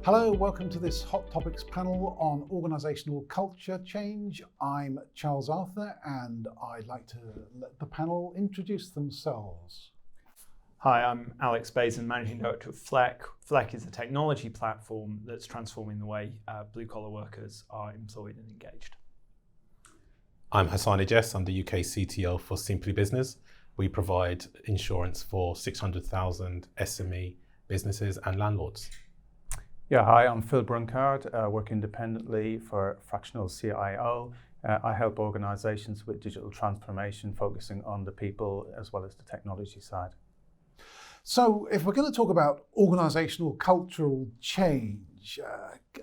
Hello, welcome to this Hot Topics panel on organisational culture change. I'm Charles Arthur and I'd like to let the panel introduce themselves. Hi, I'm Alex Bazin, Managing Director of FLEC. FLEC is a technology platform that's transforming the way blue-collar workers are employed and engaged. I'm Hasani Jess, I'm the UK CTO for Simply Business. We provide insurance for 600,000 SME businesses and landlords. Yeah, hi, I'm Phil Brunkard, work independently for Fractional CIO. I help organisations with digital transformation, focusing on the people as well as the technology side. So if we're going to talk about organisational cultural change,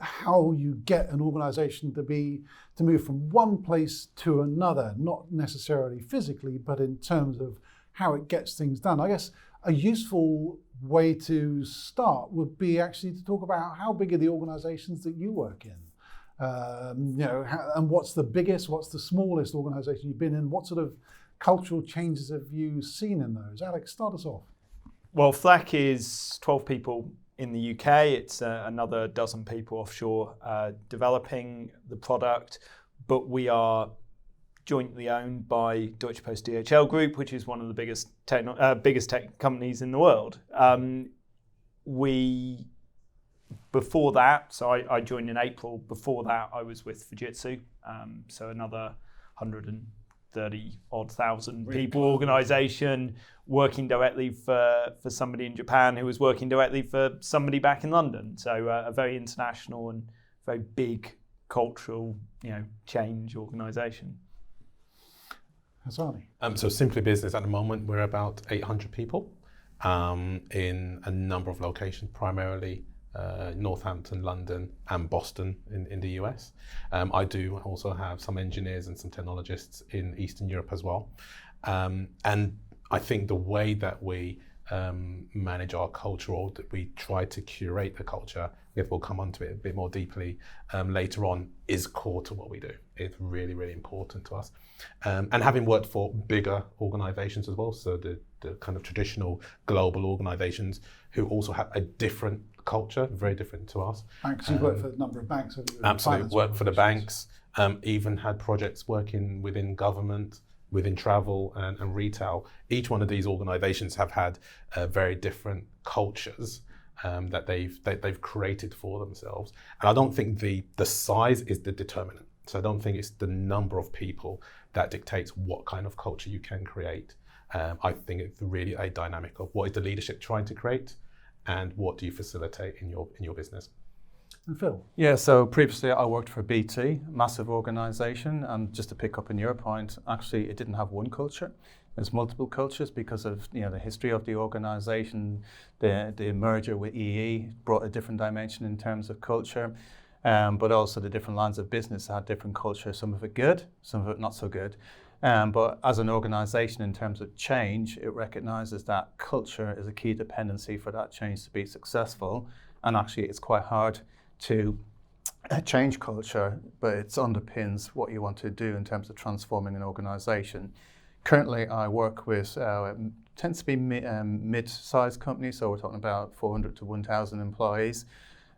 how you get an organisation to move from one place to another, not necessarily physically, but in terms of how it gets things done. I guess a useful way to start would be actually to talk about how big are the organisations that you work in, and what's the biggest, what's the smallest organisation you've been in, what sort of cultural changes have you seen in those? Alex, start us off. Well, FLEC is 12 people in the UK. It's another dozen people offshore developing the product, but we are jointly owned by Deutsche Post DHL Group, which is one of the biggest tech companies in the world. Before that, so I joined in April. Before that, I was with Fujitsu, so another 130,000 people organisation, working directly for somebody in Japan who was working directly for somebody back in London. So a very international and very big cultural, change organisation. Hasani. So Simply Business at the moment, we're about 800 people in a number of locations, primarily Northampton, London and Boston in the US. I do also have some engineers and some technologists in Eastern Europe as well. And I think the way that we manage our culture, or that we try to curate the culture, if we'll come onto it a bit more deeply later on, is core to what we do. It's really, really important to us. And having worked for bigger organizations as well, so the kind of traditional global organizations who also have a different culture, very different to us. Banks, you've worked for a number of banks, haven't you? Absolutely, worked for the banks, even had projects working within government, within travel and retail. Each one of these organizations have had very different cultures that they've created for themselves. And I don't think the size is the determinant. So I don't think it's the number of people that dictates what kind of culture you can create. I think it's really a dynamic of what is the leadership trying to create and what do you facilitate in your business. And Phil? Yeah, so previously I worked for BT, massive organisation, and just to pick up on your point, actually it didn't have one culture. There's multiple cultures because of the history of the organisation. The merger with EE brought a different dimension in terms of culture, but also the different lines of business had different culture, some of it good, some of it not so good. But as an organisation, in terms of change, it recognises that culture is a key dependency for that change to be successful. And actually it's quite hard to change culture, but it underpins what you want to do in terms of transforming an organisation. Currently, I work with, tends to be mid-sized companies, so we're talking about 400 to 1,000 employees.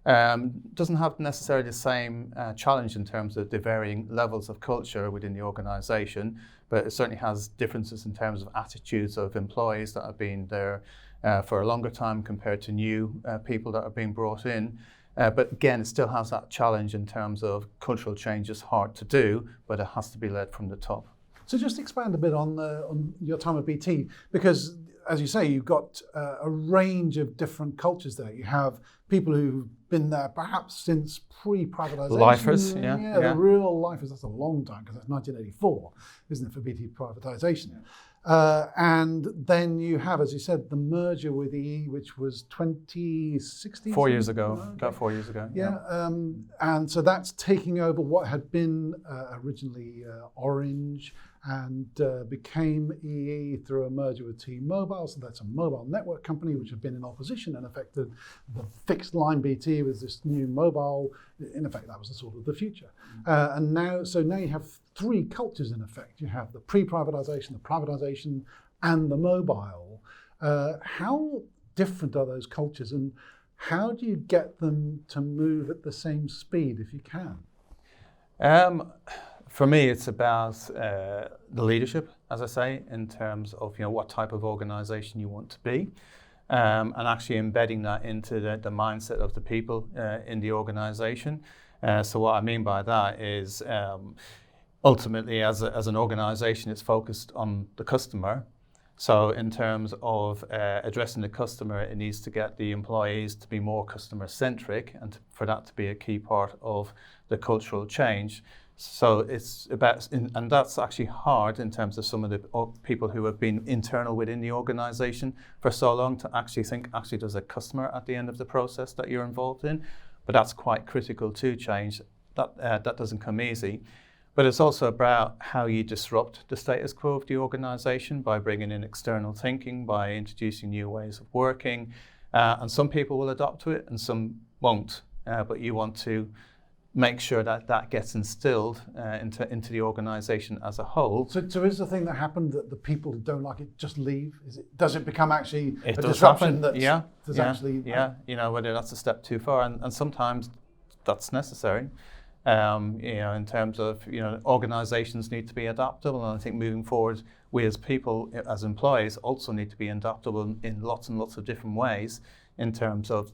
Doesn't have necessarily the same challenge in terms of the varying levels of culture within the organisation, but it certainly has differences in terms of attitudes of employees that have been there for a longer time compared to new people that are being brought in. But again, it still has that challenge in terms of cultural change is hard to do, but it has to be led from the top. So just expand a bit on your time at BT, because as you say, you've got a range of different cultures there. You have people who've been there perhaps since pre-privatisation. Lifers, yeah. The real lifers, that's a long time, because that's 1984, isn't it, for BT privatisation? Yeah. And then you have, as you said, the merger with EE, which was 2016? 4 years ago, about 4 years ago. Yeah, and so that's taking over what had been originally Orange and became EE through a merger with T-Mobile. So that's a mobile network company which had been in opposition and affected the fixed line BT with this new mobile. In effect, that was the sort of the future. And now you have three cultures in effect. You have the pre-privatisation, the privatisation, and the mobile. How different are those cultures? And How do you get them to move at the same speed if you can? For me, it's about the leadership, as I say, in terms of what type of organisation you want to be, and actually embedding that into the mindset of the people in the organisation. So what I mean by that is ultimately, as an organisation, it's focused on the customer. So in terms of addressing the customer, it needs to get the employees to be more customer-centric, and for that to be a key part of the cultural change. So it's about, and that's actually hard in terms of some of the people who have been internal within the organisation for so long, to actually think, actually there's a customer at the end of the process that you're involved in. But that's quite critical to change. That doesn't come easy. But it's also about how you disrupt the status quo of the organisation by bringing in external thinking, by introducing new ways of working. And some people will adopt to it and some won't. But you want to make sure that gets instilled into the organisation as a whole. So is the thing that happened that the people who don't like it just leave? Does it become actually a does disruption happen. that's actually... Whether that's a step too far, and sometimes that's necessary. In terms of, organizations need to be adaptable, and I think moving forward, we as people, as employees, also need to be adaptable in lots and lots of different ways in terms of,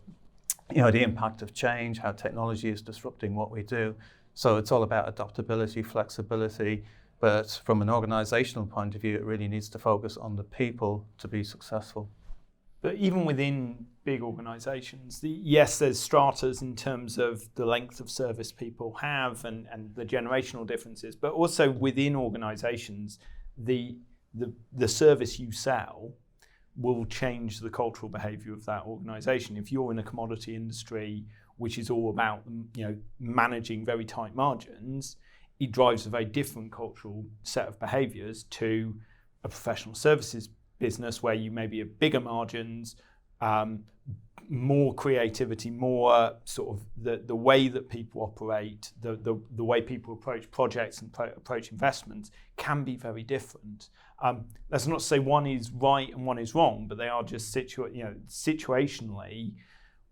the impact of change, how technology is disrupting what we do. So it's all about adaptability, flexibility, but from an organizational point of view, it really needs to focus on the people to be successful. But even within big organisations, yes, there's stratas in terms of the length of service people have and the generational differences, but also within organisations, the service you sell will change the cultural behaviour of that organisation. If you're in a commodity industry, which is all about managing very tight margins, it drives a very different cultural set of behaviours to a professional services business where you maybe have bigger margins, more creativity, more sort of the way that people operate, the way people approach projects and approach investments can be very different. That's not to say one is right and one is wrong, but they are just situationally.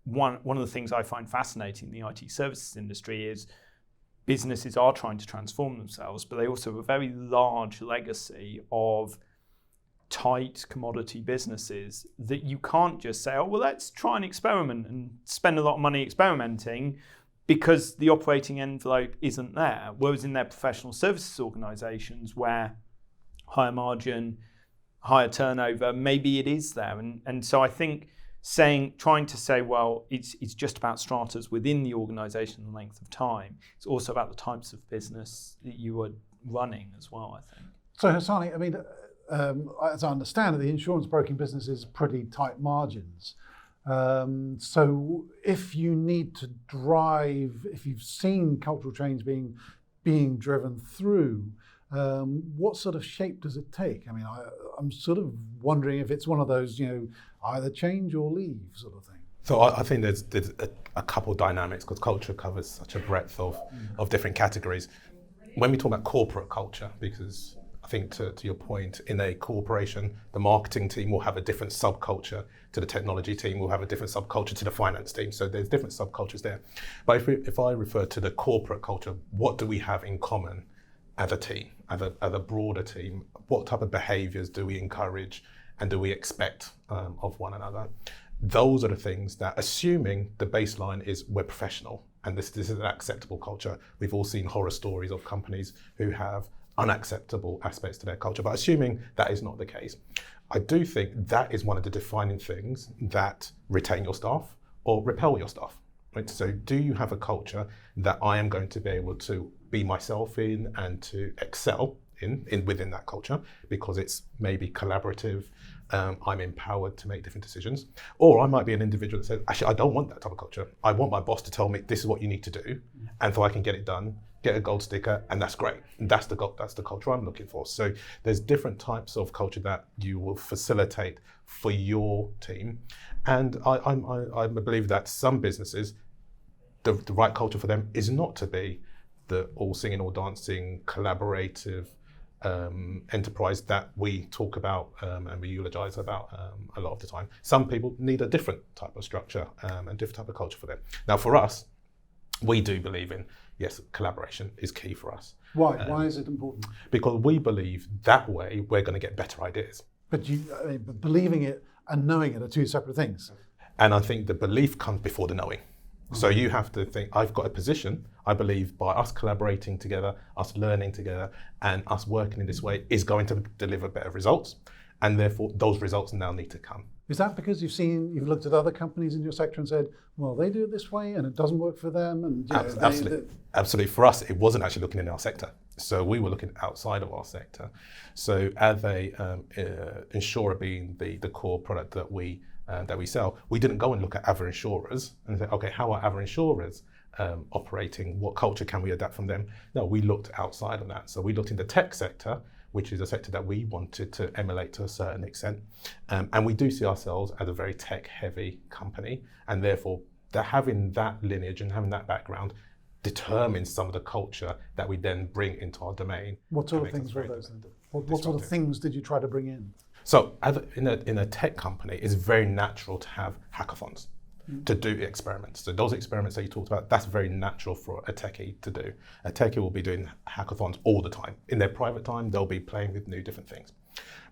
One of the things I find fascinating in the IT services industry is businesses are trying to transform themselves, but they also have a very large legacy of tight commodity businesses that you can't just say, let's try and experiment and spend a lot of money experimenting because the operating envelope isn't there. Whereas in their professional services organizations where higher margin, higher turnover, maybe it is there. And so I think trying to say, it's just about stratas within the organization and the length of time. It's also about the types of business that you are running as well, I think. So Hasani, as I understand it, the insurance broking business is pretty tight margins. So if you need to if you've seen cultural change being driven through, what sort of shape does it take? I'm sort of wondering if it's one of those, either change or leave sort of thing. So I think there's a couple dynamics because culture covers such a breadth of different categories. When we talk about corporate culture, because I think to your point, in a corporation, the marketing team will have a different subculture to the technology team, will have a different subculture to the finance team. So there's different subcultures there. But if I refer to the corporate culture, what do we have in common as a team, as a broader team? What type of behaviors do we encourage and do we expect of one another? Those are the things that, assuming the baseline is we're professional and this is an acceptable culture. We've all seen horror stories of companies who have unacceptable aspects to their culture, but assuming that is not the case, I do think that is one of the defining things that retain your staff or repel your staff. Right? So do you have a culture that I am going to be able to be myself in and to excel in within that culture because it's maybe collaborative, I'm empowered to make different decisions, or I might be an individual that says, actually, I don't want that type of culture. I want my boss to tell me this is what you need to do, and so I can get it done, get a gold sticker, and that's great. And that's the culture I'm looking for. So there's different types of culture that you will facilitate for your team, and I believe that some businesses, the right culture for them is not to be the all singing, all dancing, collaborative, enterprise that we talk about and we eulogize about a lot of the time. Some people need a different type of structure and different type of culture for them. Now, for us, we do believe in, yes, collaboration is key for us. Why? Why is it important? Because we believe that way we're going to get better ideas. But but believing it and knowing it are two separate things. And I think the belief comes before the knowing. So you have to think, I've got a position, I believe by us collaborating together, us learning together, and us working in this way is going to deliver better results. And therefore, those results now need to come. Is that because you've looked at other companies in your sector and said, well, they do it this way and it doesn't work for them? And Absolutely. For us, it wasn't actually looking in our sector. So we were looking outside of our sector. So as a insurer being the core product that we sell, we didn't go and look at other insurers and say, okay, how are other insurers operating? What culture can we adapt from them? No, we looked outside of that. So we looked in the tech sector, which is a sector that we wanted to emulate to a certain extent. And we do see ourselves as a very tech-heavy company, and therefore having that lineage and having that background determines some of the culture that we then bring into our domain. What sort of things were those then? What sort of things did you try to bring in? So in a tech company, it's very natural to have hackathons, to do experiments. So those experiments that you talked about, that's very natural for a techie to do. A techie will be doing hackathons all the time. In their private time, they'll be playing with new different things.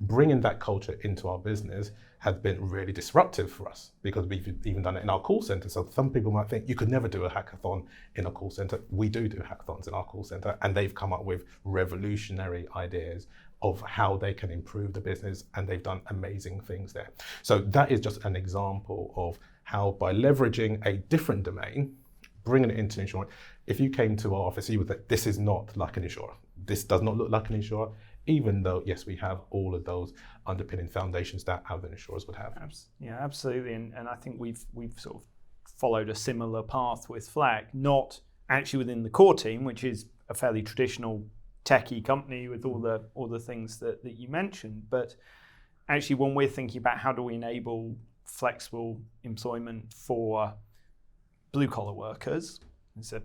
Bringing that culture into our business has been really disruptive for us because we've even done it in our call center. So some people might think you could never do a hackathon in a call center. We do hackathons in our call center, and they've come up with revolutionary ideas of how they can improve the business, and they've done amazing things there. So that is just an example of how by leveraging a different domain, bringing it into insurance, if you came to our office, you would think, this is not like an insurer. This does not look like an insurer, even though, yes, we have all of those underpinning foundations that other insurers would have. Yeah, absolutely. And I think we've sort of followed a similar path with FLEC, not actually within the core team, which is a fairly traditional techie company with all the things that you mentioned, but actually when we're thinking about how do we enable flexible employment for blue collar workers, there's a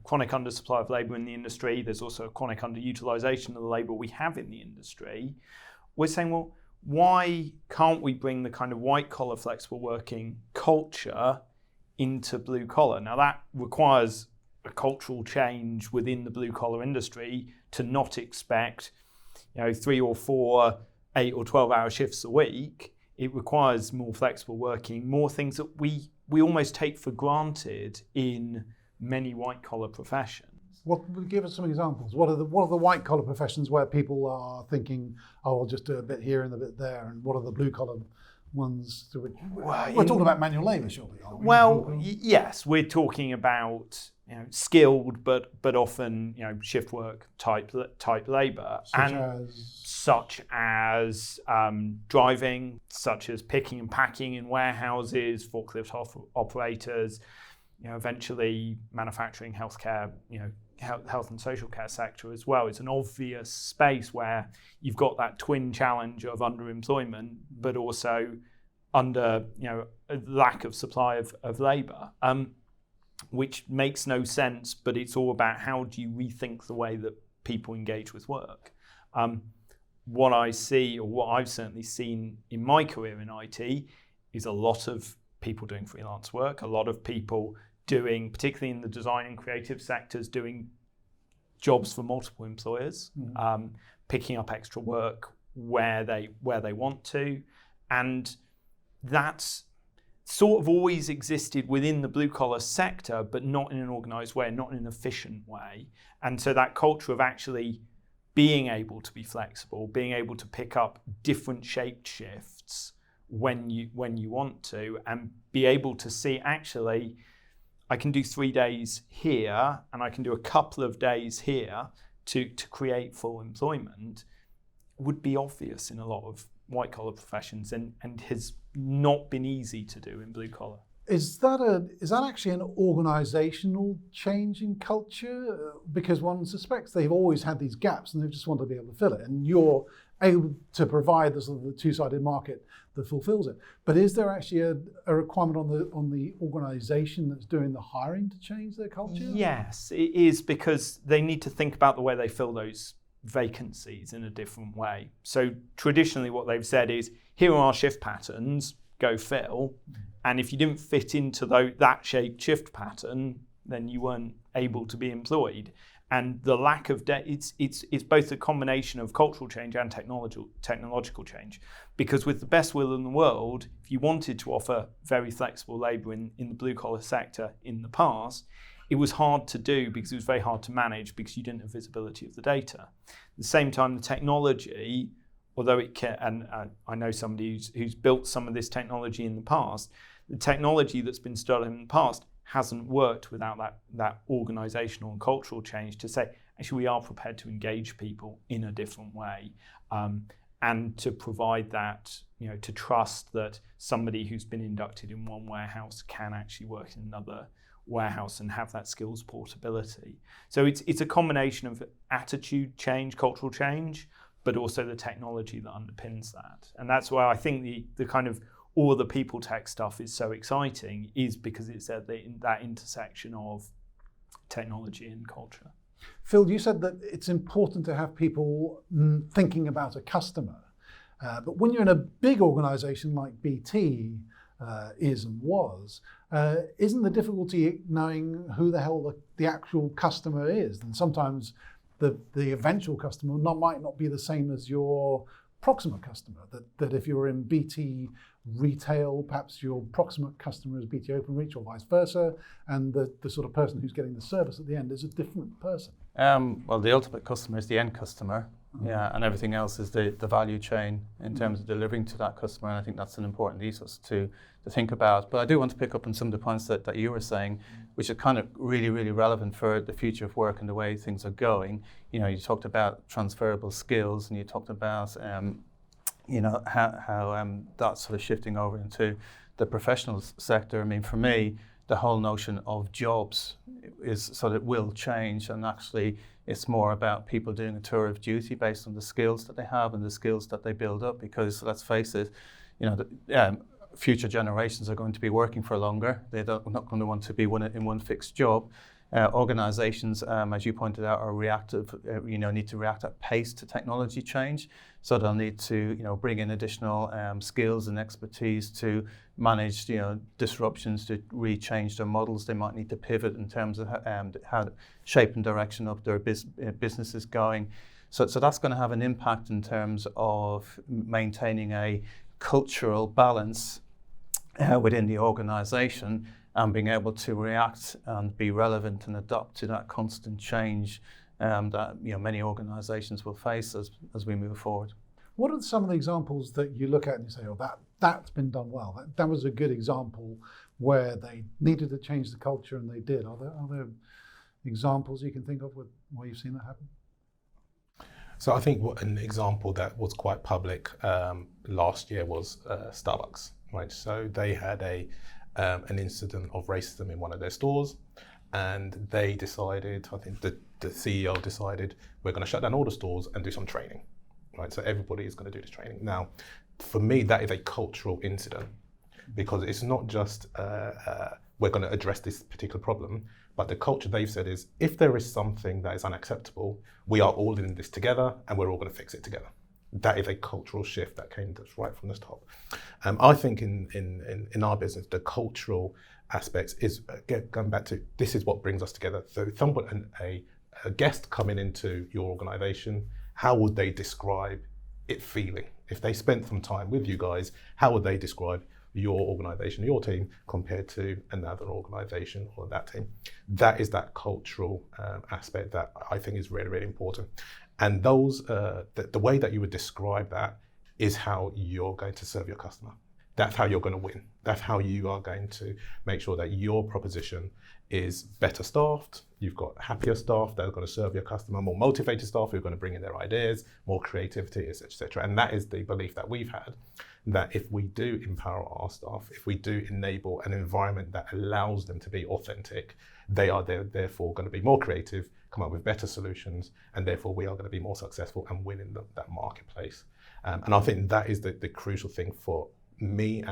chronic undersupply of labour in the industry, there's also a chronic underutilisation of the labour we have in the industry. We're saying, well, why can't we bring the kind of white collar flexible working culture into blue collar? Now that requires a cultural change within the blue collar industry to not expect 3 or 4 8 or 12-hour shifts a week. It requires more flexible working, more things that we almost take for granted in many white collar professions. Give us some examples. What are the white collar professions where people are thinking, oh, I'll just do a bit here and a bit there, and what are the blue collar ones? We're talking about manual labour, surely, aren't we? Well, yes, we're talking about skilled but often shift work type labour, such as driving, such as picking and packing in warehouses, forklift operators, eventually manufacturing, healthcare, health and social care sector as well. It's an obvious space where you've got that twin challenge of underemployment, but also under a lack of supply of labour. Which makes no sense, but it's all about how do you rethink the way that people engage with work. What I see, or what I've certainly seen in my career in IT, is a lot of people doing freelance work, a lot of people doing, particularly in the design and creative sectors, doing jobs for multiple employers, picking up extra work where they want to, and that's sort of always existed within the blue collar sector, but not in an organised way, not in an efficient way. And so that culture of actually being able to be flexible, being able to pick up different shaped shifts when you want to, and be able to see, actually, I can do 3 days here and I can do a couple of days here to create full employment, would be obvious in a lot of white collar professions and has not been easy to do in blue collar. Is that actually an organisational change in culture? Because one suspects they've always had these gaps and they just want to be able to fill it, and you're able to provide the sort of the two-sided market that fulfills it. But is there actually a requirement on the organisation that's doing the hiring to change their culture? Yes, it is, because they need to think about the way they fill those vacancies in a different way. So traditionally what they've said is, here are our shift patterns, go fill. And if you didn't fit into that shaped shift pattern, then you weren't able to be employed. And the lack of it's both a combination of cultural change and technological change. Because with the best will in the world, if you wanted to offer very flexible labour in the blue collar sector in the past, it was hard to do because it was very hard to manage because you didn't have visibility of the data. At the same time, the technology, although it can, and I know somebody who's built some of this technology in the past, the technology that's been started in the past hasn't worked without that organisational and cultural change to say, actually, we are prepared to engage people in a different way, and to provide that, to trust that somebody who's been inducted in one warehouse can actually work in another warehouse and have that skills portability. So it's a combination of attitude change, cultural change, but also the technology that underpins that. And that's why I think the kind of all the people tech stuff is so exciting, is because it's at that intersection of technology and culture. Phil, you said that it's important to have people thinking about a customer. But when you're in a big organization like BT is and was, isn't the difficulty knowing who the hell the actual customer is? And sometimes the eventual customer might not be the same as your proximate customer, that if you're in BT retail, perhaps your proximate customer is BT Openreach or vice versa, and the sort of person who's getting the service at the end is a different person. Well, the ultimate customer is the end customer, and everything else is the value chain in terms of delivering to that customer, and I think that's an important ethos to think about. But I do want to pick up on some of the points that you were saying, which are kind of really, really relevant for the future of work and the way things are going. You talked about transferable skills, and you talked about how that's sort of shifting over into the professional sector. I mean, for me, the whole notion of jobs is sort of will change, and actually it's more about people doing a tour of duty based on the skills that they have and the skills that they build up, because let's face it, future generations are going to be working for longer. They're not going to want to be in one fixed job. Organizations, as you pointed out, are reactive, need to react at pace to technology change. So they'll need to, bring in additional skills and expertise to manage, disruptions, to re-change their models. They might need to pivot in terms of how shape and direction of their business is going. So that's going to have an impact in terms of maintaining a cultural balance within the organization, and being able to react and be relevant and adapt to that constant change that many organizations will face as we move forward. What are some of the examples that you look at and you say, oh, that's been done well? That was a good example where they needed to change the culture and they did. Are there examples you can think of where you've seen that happen? So I think an example that was quite public last year was Starbucks, right? So they had an incident of racism in one of their stores, and they decided, I think the CEO decided, we're going to shut down all the stores and do some training, right? So everybody is going to do this training. Now, for me, that is a cultural incident, because it's not just we're going to address this particular problem, but the culture they've said is, if there is something that is unacceptable, we are all in this together and we're all going to fix it together. That is a cultural shift that came just right from the top. I think in our business, the cultural aspects is, going back to, this is what brings us together. So a guest coming into your organization, how would they describe it feeling? If they spent some time with you guys, how would they describe your organization, your team, compared to another organization or that team? That is that cultural aspect that I think is really, really important. And those, the way that you would describe that is how you're going to serve your customer. That's how you're going to win. That's how you are going to make sure that your proposition is better staffed. You've got happier staff that are going to serve your customer, more motivated staff who are going to bring in their ideas, more creativity, etc. And that is the belief that we've had, that if we do empower our staff, if we do enable an environment that allows them to be authentic, they are therefore going to be more creative, come up with better solutions, and therefore we are going to be more successful and win in that marketplace. And I think that is the crucial thing for me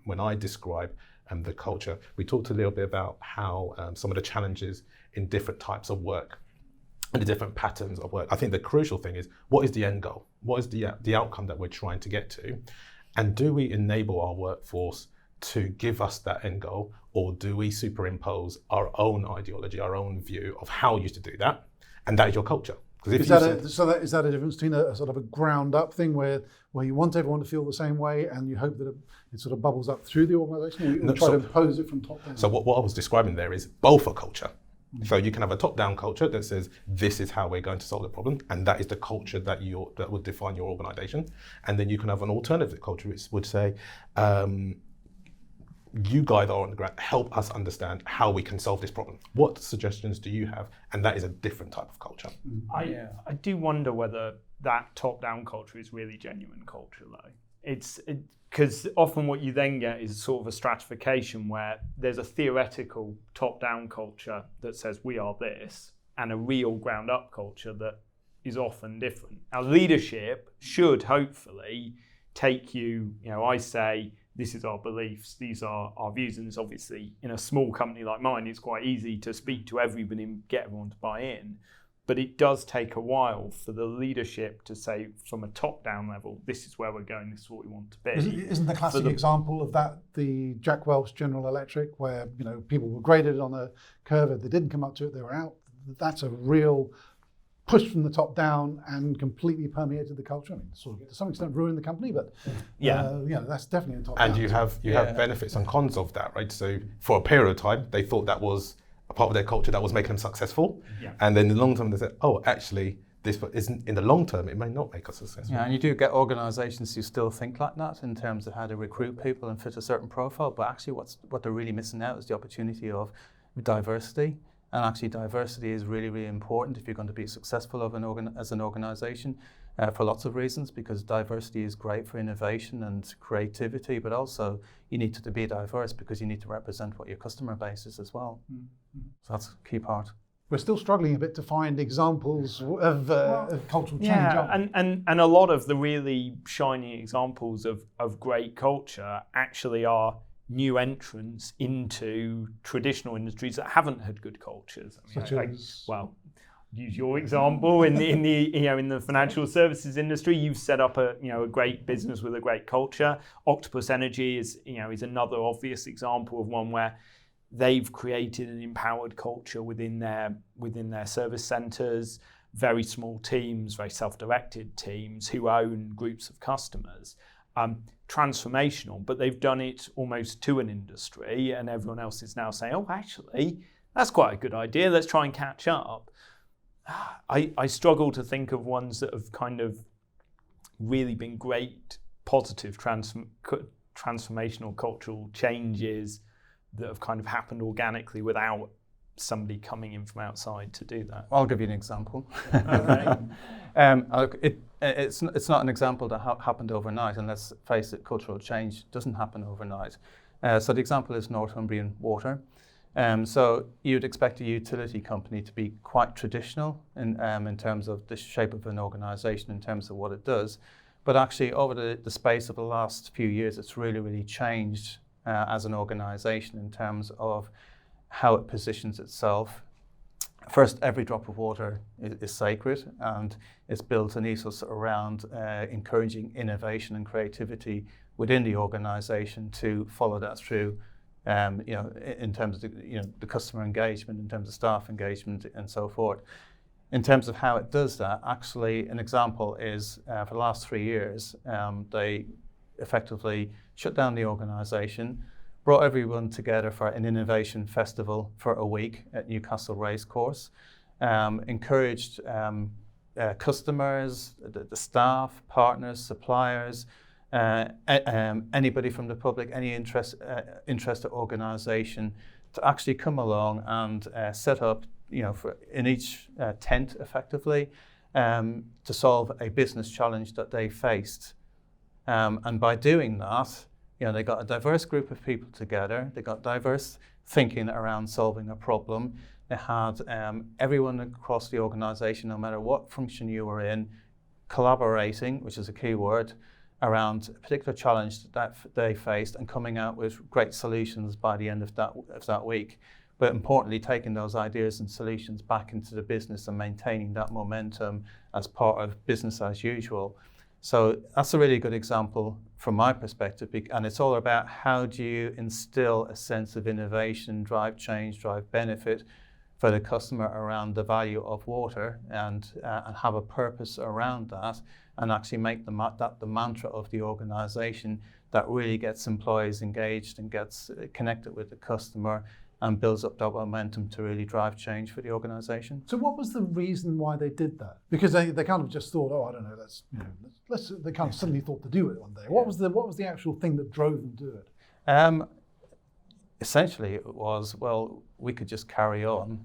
when I describe the culture. We talked a little bit about how some of the challenges in different types of work. and the different patterns of work. I think the crucial thing is, what is the end goal? What is the outcome that we're trying to get to? And do we enable our workforce to give us that end goal, or do we superimpose our own ideology, our own view of how you should do that? And that is your culture. Is that a difference between a sort of a ground up thing where you want everyone to feel the same way and you hope that it sort of bubbles up through the organisation, or you try to impose it from top down? So what I was describing there is both a culture. So you can have a top-down culture that says, this is how we're going to solve the problem, and that is the culture that would define your organisation. And then you can have an alternative culture which would say, you guys are on the ground, help us understand how we can solve this problem. What suggestions do you have? And that is a different type of culture. I do wonder whether that top-down culture is really genuine culture, though. Because often what you then get is sort of a stratification where there's a theoretical top-down culture that says we are this, and a real ground-up culture that is often different. Now, leadership should hopefully take you, I say, this is our beliefs, these are our views, and it's obviously, in a small company like mine, it's quite easy to speak to everybody and get everyone to buy in. But it does take a while for the leadership to say, from a top-down level, this is where we're going, this is what we want to be. Isn't the classic example of that the Jack Welch General Electric, where people were graded on a curve, if they didn't come up to it, they were out? That's a real push from the top down and completely permeated the culture. I mean, sort of to some extent ruined the company, but that's definitely a top down. And you have benefits and cons of that, right? So for a period of time, they thought that was a part of their culture that was making them successful. Yeah. And then in the long term, they said, oh, actually, this isn't, in the long term, it may not make us successful. Yeah, and you do get organisations who still think like that in terms of how to recruit people and fit a certain profile, but actually what they're really missing out is the opportunity of diversity. And actually diversity is really, really important if you're going to be successful as an organisation for lots of reasons, because diversity is great for innovation and creativity, but also you need to be diverse because you need to represent what your customer base is as well. Mm-hmm. So that's a key part. We're still struggling a bit to find examples of cultural change. Yeah, and a lot of the really shiny examples of great culture actually are new entrants into traditional industries that haven't had good cultures. Use your example in the financial services industry. You've set up a great business with a great culture. Octopus Energy is another obvious example of one where they've created an empowered culture within their service centres. Very small teams, very self-directed teams who own groups of customers. Transformational, but they've done it almost to an industry, and everyone else is now saying, oh, actually, that's quite a good idea, let's try and catch up. I struggle to think of ones that have kind of really been great, positive transformational cultural changes that have kind of happened organically without somebody coming in from outside to do that. I'll give you an example. It's not an example that happened overnight, and let's face it, cultural change doesn't happen overnight. So the example is Northumbrian Water. So you'd expect a utility company to be quite traditional in terms of the shape of an organisation, in terms of what it does. But actually, over the space of the last few years, it's really, really changed as an organisation in terms of how it positions itself. First, every drop of water is sacred, and it's built an ethos around encouraging innovation and creativity within the organisation to follow that through, in terms of the customer engagement, in terms of staff engagement, and so forth. In terms of how it does that, actually, an example is for the last 3 years, they effectively shut down the organisation, brought everyone together for an innovation festival for a week at Newcastle Racecourse, encouraged customers, the staff, partners, suppliers, anybody from the public, any interested organisation to actually come along and set up, in each tent effectively, to solve a business challenge that they faced. And by doing that, they got a diverse group of people together. They got diverse thinking around solving a problem. They had everyone across the organisation, no matter what function you were in, collaborating, which is a key word, around a particular challenge that they faced and coming out with great solutions by the end of that week. but importantly, taking those ideas and solutions back into the business and maintaining that momentum as part of business as usual. So that's a really good example from my perspective, and it's all about how do you instill a sense of innovation, drive change, drive benefit for the customer around the value of water, and have a purpose around that, and actually make that the mantra of the organization that really gets employees engaged and gets connected with the customer and builds up that momentum to really drive change for the organization. So what was the reason why they did that? Because they kind of just thought, oh, I don't know, they kind of suddenly thought to do it one day. What was the actual thing that drove them to do it? Essentially, it was, well, we could just carry on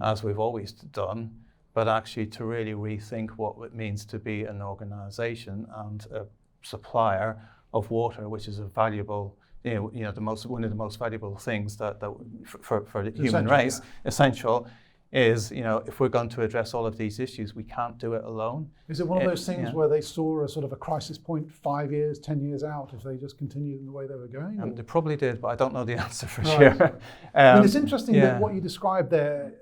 as we've always done, but actually to really rethink what it means to be an organization and a supplier of water, which is a valuable, one of the most valuable things that for the human race, essential, is, if we're going to address all of these issues, we can't do it alone. Is it one of those things where they saw a sort of a crisis point 5 years, 10 years out if they just continued in the way they were going? They probably did, but I don't know the answer for sure. It's interesting that what you described there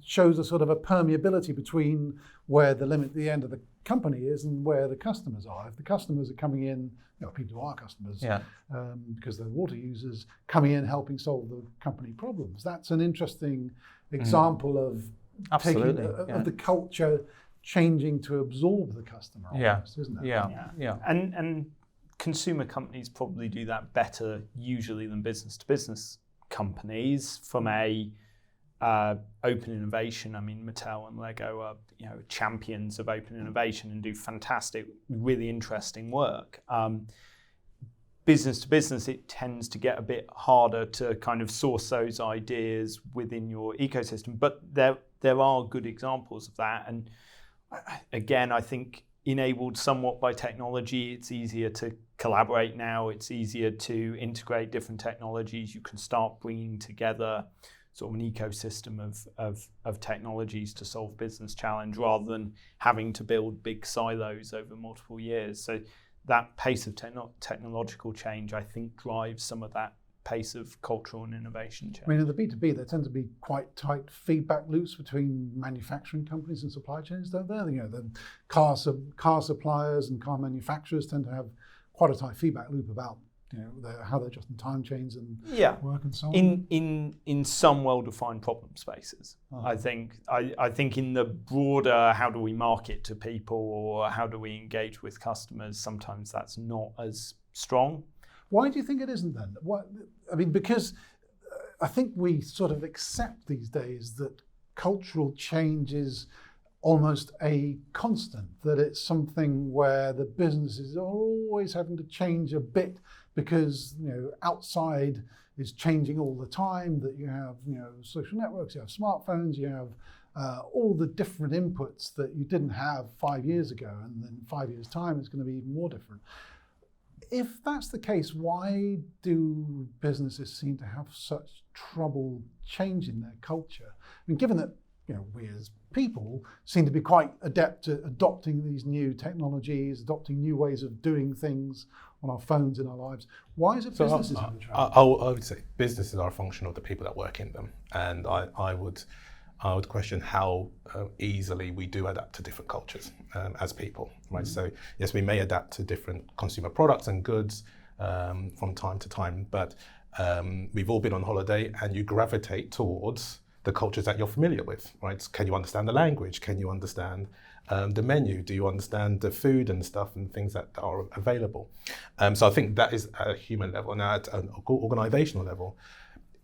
shows a sort of a permeability between where the end of the company is and where the customers are. If the customers are coming in, people who are customers, because they're water users, coming in helping solve the company problems. That's an interesting example of the culture changing to absorb the customer, almost, isn't it? Yeah. And consumer companies probably do that better usually than business-to-business companies from a open innovation. I mean, Mattel and Lego are champions of open innovation and do fantastic, really interesting work. Business to business, it tends to get a bit harder to kind of source those ideas within your ecosystem, but there are good examples of that. And again, I think enabled somewhat by technology, it's easier to collaborate now. It's easier to integrate different technologies. You can start bringing together sort of an ecosystem of technologies to solve business challenge rather than having to build big silos over multiple years. So that pace of technological change, I think, drives some of that pace of cultural and innovation change. I mean, in the B2B, there tend to be quite tight feedback loops between manufacturing companies and supply chains, don't there? The car suppliers and car manufacturers tend to have quite a tight feedback loop about how they're just in time chains and work and so on. In some well-defined problem spaces, I think in the broader, how do we market to people or how do we engage with customers? Sometimes that's not as strong. Why do you think it isn't then? Because I think we sort of accept these days that cultural change is almost a constant, that it's something where the businesses are always having to change a bit because outside is changing all the time, that you have social networks, you have smartphones, you have all the different inputs that you didn't have 5 years ago, and then 5 years' time it's going to be even more different. If that's the case, why do businesses seem to have such trouble changing their culture? I mean, given that we as people seem to be quite adept at adopting these new technologies, adopting new ways of doing things on our phones in our lives, why is it businesses having trouble? I would say businesses are a function of the people that work in them, and I would question how easily we do adapt to different cultures as people, right? So yes, we may adapt to different consumer products and goods from time to time, but we've all been on holiday and you gravitate towards the cultures that you're familiar with, right? Can you understand the language? Can you understand the menu? Do you understand the food and stuff and things that are available? So I think that is at a human level. Now at an organizational level,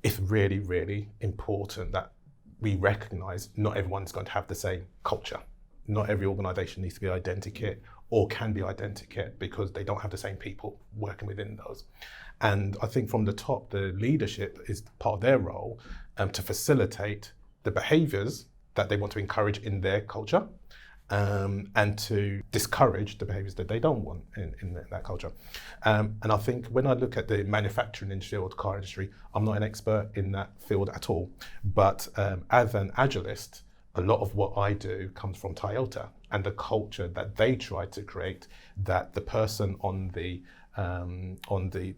it's really, really important that we recognize not everyone's going to have the same culture. Not every organization needs to be identikit or can be identikit because they don't have the same people working within those. And I think from the top, the leadership is part of their role to facilitate the behaviors that they want to encourage in their culture and to discourage the behaviors that they don't want in that culture. And I think when I look at the manufacturing industry or the car industry, I'm not an expert in that field at all, but as an agilist, a lot of what I do comes from Toyota and the culture that they try to create, that the person on the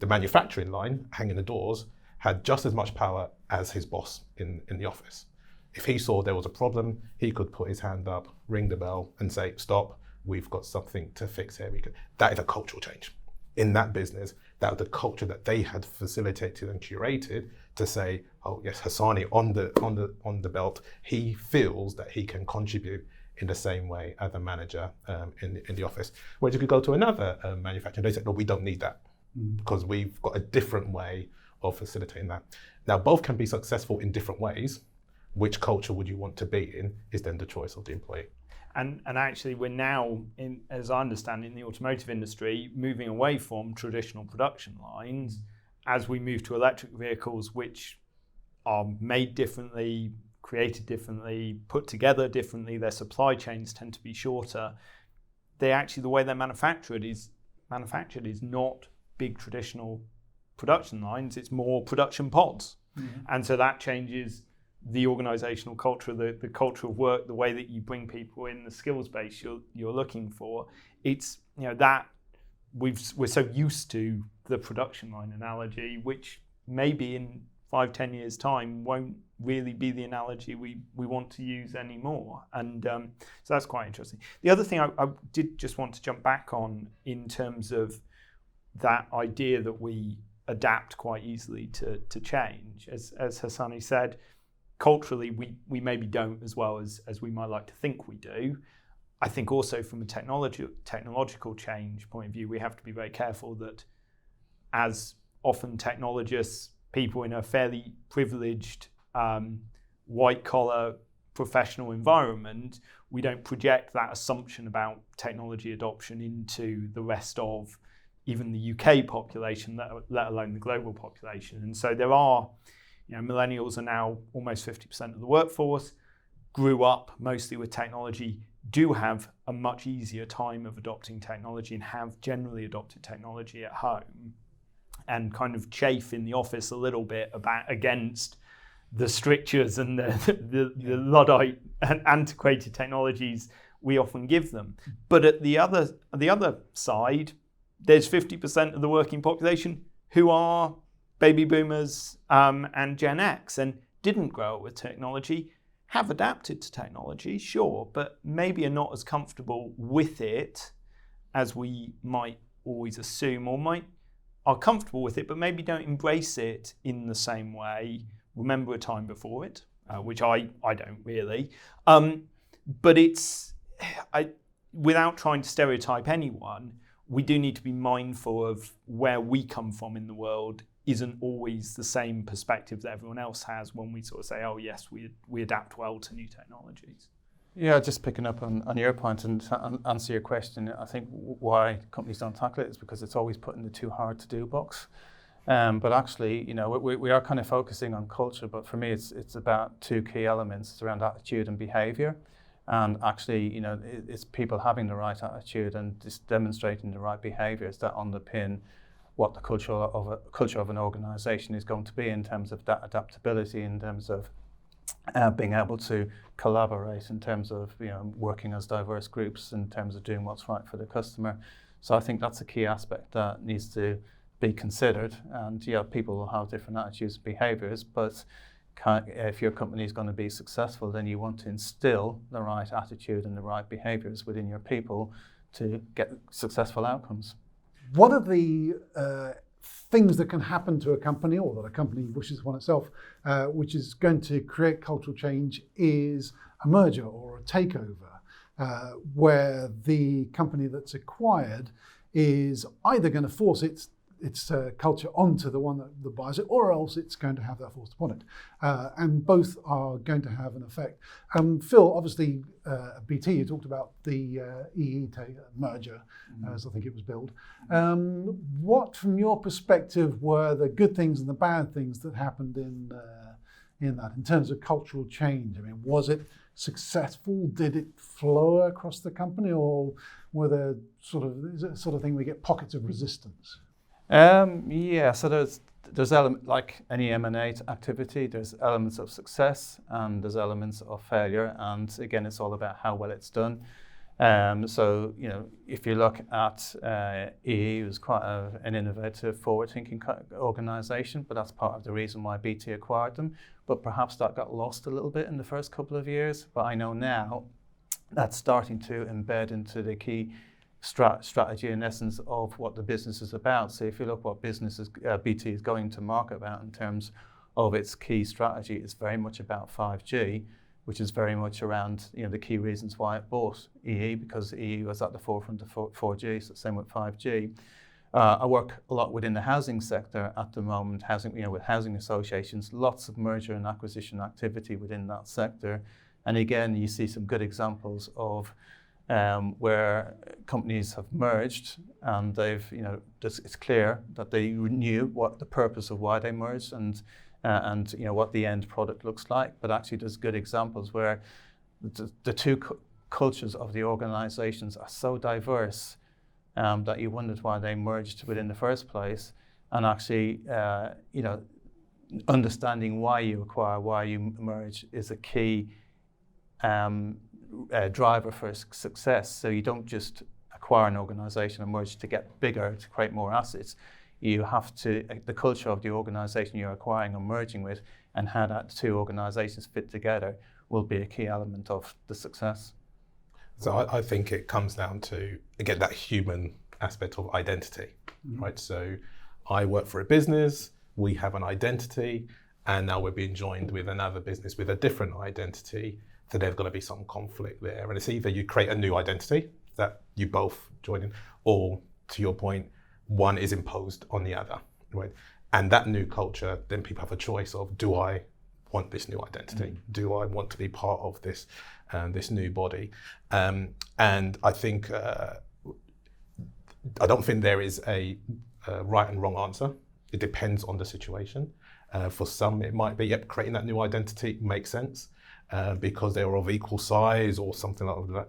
manufacturing line hanging the doors had just as much power as his boss in the office. If he saw there was a problem, he could put his hand up, ring the bell and say, stop, we've got something to fix here. That is a cultural change. In that business, that was the culture that they had facilitated and curated to say, oh yes, Hasani on the belt, he feels that he can contribute in the same way as a manager in the office. Whereas you could go to another manufacturer, they said, no, we don't need that because we've got a different way of facilitating that. Now, both can be successful in different ways. Which culture would you want to be in is then the choice of the employee. And actually, we're now, as I understand, in the automotive industry, moving away from traditional production lines as we move to electric vehicles, which are made differently, created differently, put together differently. Their supply chains tend to be shorter. The way they're manufactured is not big traditional production lines. It's more production pods, and so that changes the organizational culture, the culture of work, the way that you bring people in, the skills base you're looking for. It's that we're so used to the production line analogy, which maybe in 5-10 years time won't really be the analogy we want to use anymore. And so that's quite interesting. The other thing I did just want to jump back on in terms of that idea that we adapt quite easily to change, as Hasani said. Culturally, we maybe don't as well as we might like to think we do. I think also from a technological change point of view, we have to be very careful that as often technologists, people in a fairly privileged white-collar professional environment, we don't project that assumption about technology adoption into the rest of even the UK population, let alone the global population. And so there are millennials are now almost 50% of the workforce, grew up mostly with technology, do have a much easier time of adopting technology and have generally adopted technology at home, and kind of chafe in the office a little bit against the strictures and the Luddite and antiquated technologies we often give them. But at the other side, there's 50% of the working population who are baby boomers and Gen X and didn't grow up with technology, have adapted to technology, sure, but maybe are not as comfortable with it as we might always assume, or are comfortable with it, but maybe don't embrace it in the same way. Remember a time before it, which I don't really. But without trying to stereotype anyone, we do need to be mindful of where we come from in the world isn't always the same perspective that everyone else has when we sort of say, oh yes, we adapt well to new technologies. Yeah, just picking up on your point and answer your question, I think why companies don't tackle it is because it's always put in the too hard to do box. But actually, we are kind of focusing on culture, but for me it's about two key elements. It's around attitude and behavior. And actually, it's people having the right attitude and just demonstrating the right behaviors that underpin what the culture of an organization is going to be in terms of that adaptability, in terms of being able to collaborate, in terms of working as diverse groups, in terms of doing what's right for the customer. So I think that's a key aspect that needs to be considered. And people will have different attitudes and behaviors, but if your company is going to be successful, then you want to instill the right attitude and the right behaviors within your people to get successful outcomes. What are the things that can happen to a company, or that a company wishes upon itself, which is going to create cultural change, is a merger or a takeover, where the company that's acquired is either going to force its culture onto the one that buys it, or else it's going to have that forced upon it. And both are going to have an effect. Phil, obviously, BT, you talked about the EE merger, as I think it was billed. What, from your perspective, were the good things and the bad things that happened in that, in terms of cultural change? I mean, was it successful? Did it flow across the company, or were there is it the sort of thing we get pockets of resistance? So there's elements, like any M&A activity, there's elements of success and there's elements of failure, and again, it's all about how well it's done. So, if you look at EE, it was quite an innovative, forward-thinking organisation, but that's part of the reason why BT acquired them. But perhaps that got lost a little bit in the first couple of years. But I know now that's starting to embed into the key strategy in essence of what the business is about. So if you look what BT is going to market about in terms of its key strategy, it's very much about 5G, which is very much around the key reasons why it bought EE, because EE was at the forefront of 4G, so same with 5G. I work a lot within the housing sector at the moment, with housing associations, lots of merger and acquisition activity within that sector. And again, you see some good examples of where companies have merged and they've, it's clear that they knew what the purpose of why they merged and what the end product looks like. But actually, there's good examples where the two cultures of the organizations are so diverse that you wondered why they merged within the first place. And actually, understanding why you acquire, why you merge is a key driver for success. So you don't just acquire an organization and merge to get bigger, to create more assets. You have to, the culture of the organization you're acquiring or merging with, and how that two organizations fit together will be a key element of the success. So I think it comes down to, again, that human aspect of identity, right? So I work for a business, we have an identity, and now we're being joined with another business with a different identity. So there's going to be some conflict there. And it's either you create a new identity that you both join in, or to your point, one is imposed on the other, right? And that new culture, then people have a choice of, do I want this new identity? Do I want to be part of this this new body? And I think, I don't think there is a right and wrong answer. It depends on the situation. For some, it might be, creating that new identity makes sense because they are of equal size or something like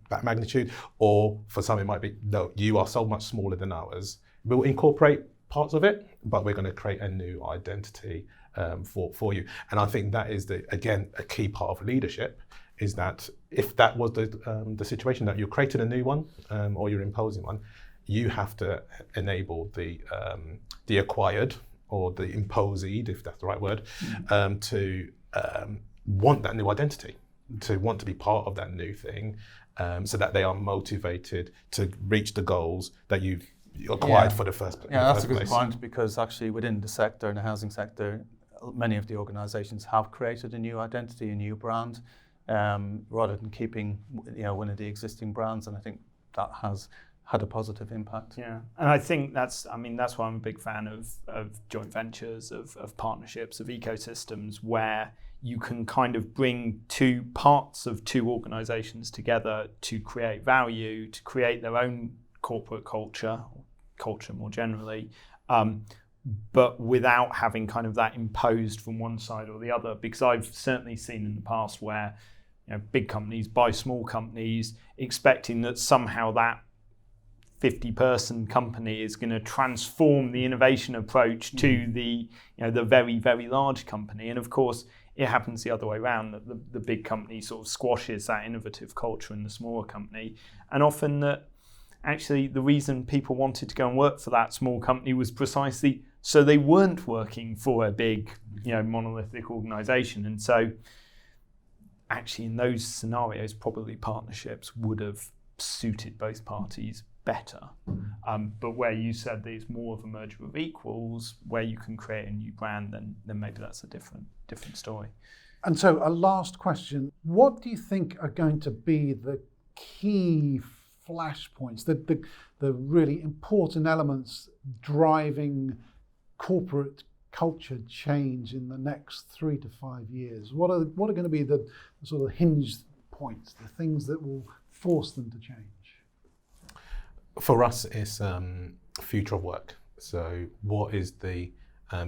that magnitude. Or for some, it might be, no, you are so much smaller than ours. We'll incorporate parts of it, but we're going to create a new identity for you. And I think that is, again, a key part of leadership, is that if that was the situation, that you're creating a new one or you're imposing one, you have to enable the acquired or the imposed, if that's the right word, to want that new identity, to want to be part of that new thing, so that they are motivated to reach the goals that you've acquired for the first place. Yeah, that's a good point, because actually within the sector, in the housing sector, many of the organisations have created a new identity, a new brand, rather than keeping one of the existing brands, and I think that has had a positive impact. Yeah, and I think that's why I'm a big fan of joint ventures, of partnerships, of ecosystems, where you can kind of bring two parts of two organisations together to create value, to create their own corporate culture more generally, but without having kind of that imposed from one side or the other. Because I've certainly seen in the past where big companies buy small companies, expecting that somehow that 50-person company is going to transform the innovation approach to the very, very large company. And of course, it happens the other way around, that the big company sort of squashes that innovative culture in the smaller company. And often that actually the reason people wanted to go and work for that small company was precisely so they weren't working for a big, monolithic organization. And so actually in those scenarios, probably partnerships would have suited both parties better. But where you said there's more of a merger of equals, where you can create a new brand, then maybe that's a different story. And so a last question, what do you think are going to be the key flashpoints, the really important elements driving corporate culture change in the next 3 to 5 years? What are going to be the sort of hinge points, the things that will force them to change? For us, it's future of work. So what is the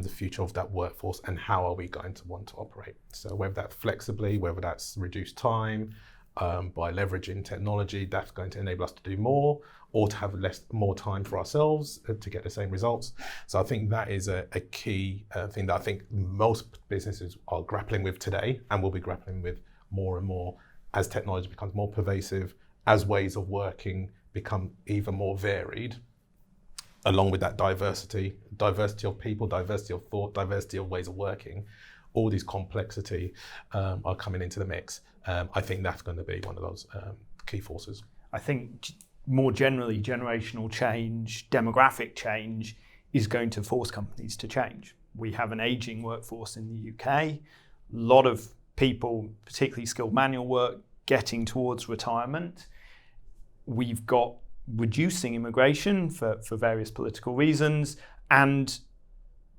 future of that workforce, and how are we going to want to operate? So whether that's flexibly, whether that's reduced time, by leveraging technology, that's going to enable us to do more, or to have more time for ourselves to get the same results. So I think that is a key thing that I think most businesses are grappling with today, and will be grappling with more and more as technology becomes more pervasive, as ways of working become even more varied, along with that diversity of people, diversity of thought, diversity of ways of working, all these complexity are coming into the mix. I think that's going to be one of those key forces. I think more generally, generational change, demographic change is going to force companies to change. We have an aging workforce in the UK, a lot of people, particularly skilled manual work, getting towards retirement. We've got reducing immigration for various political reasons, and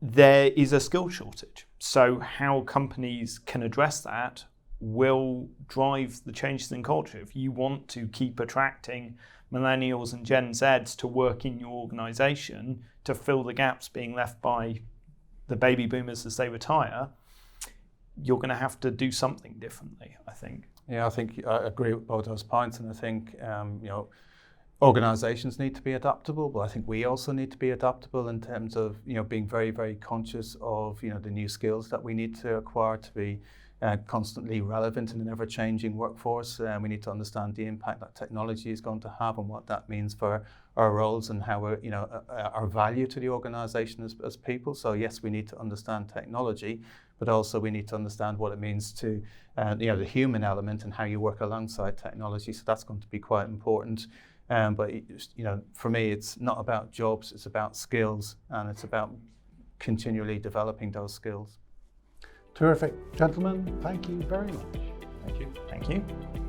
there is a skill shortage. So how companies can address that will drive the changes in culture. If you want to keep attracting millennials and Gen Zs to work in your organization to fill the gaps being left by the baby boomers as they retire, you're going to have to do something differently, I think. Yeah, I think I agree with both those points, and I think organizations need to be adaptable, but I think we also need to be adaptable in terms of being very, very conscious of the new skills that we need to acquire to be constantly relevant in an ever-changing workforce. We need to understand the impact that technology is going to have and what that means for our roles and how our value to the organization as people. So yes, we need to understand technology, but also we need to understand what it means to the human element and how you work alongside technology. So that's going to be quite important. But for me, it's not about jobs, it's about skills, and it's about continually developing those skills. Terrific. Gentlemen, thank you very much. Thank you. Thank you.